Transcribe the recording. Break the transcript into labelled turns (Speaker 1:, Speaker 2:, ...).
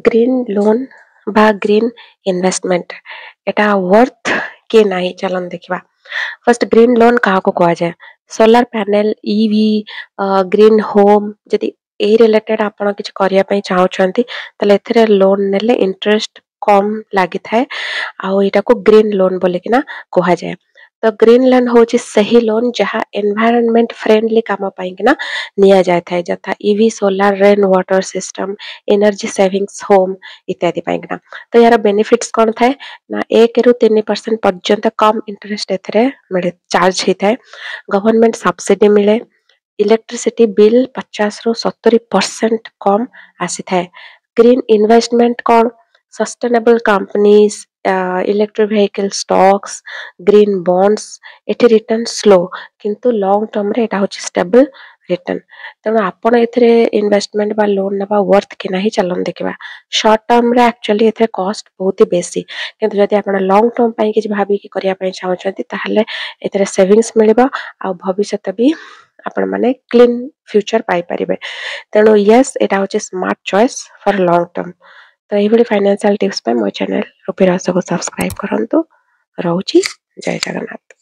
Speaker 1: Green loan बा green investment एटा worth के नाही चलन देखिबा। फर्स्ट ग्रीन लोन क्या कह जाए solar panel EV green home जदि ए रिलेटेड आपण किछ करिया पई चाहउछंती तले एथरे लोन नेले इंटरेस्ट कम लागि थाए आ एटा को ग्रीन लोन बोले कि ना कहा जाए। तो ग्रीन लोन होची सही लोन जहाँ एनवायरनमेंट फ्रेंडली काम पाई कि ना निया जाय थाए जथा EV solar rain water system energy savings home इत्यादि पाई कि ना। तो यार बेनिफिट्स कौन थाए ना 1 ରୁ 3% पर्यंत कम इंटरेस्ट एथरे मिले चार्ज ही थाए। गवर्नमेंट सब्सिडी मिले इलेक्ट्रिसिटी बिल 50 ରୁ 70% कम आसी थाए। ग्रीन इन्वेस्टमेंट कौन sustainable companies electric vehicle stocks green bonds एठी रिटर्न स्लो किंतु लॉन्ग टर्म रे एटा होची स्टेबल रिटर्न। तेणु आपण एथरे इन्वेस्टमेंट बा लोन नबा वर्थ कि नाही चलन देखिबा। शॉर्ट टर्म रे एक्चुअली एथरे कॉस्ट बहुत ही बेसी किंतु जदि आपण लॉन्ग टर्म पई किछ भाबी कि करिया पई चाहउछंती ताहले एथरे सेविंग्स मिलिबा आ भविष्यत भी आपण माने क्लीन फ्यूचर पाई परिबे। तेणु यस एटा होची smart choice for long term. तो ये फाइनेंशियल टिप्स पे मो चैनल रूपी रस को सब्सक्राइब करंतु। रहूची जय जगन्नाथ।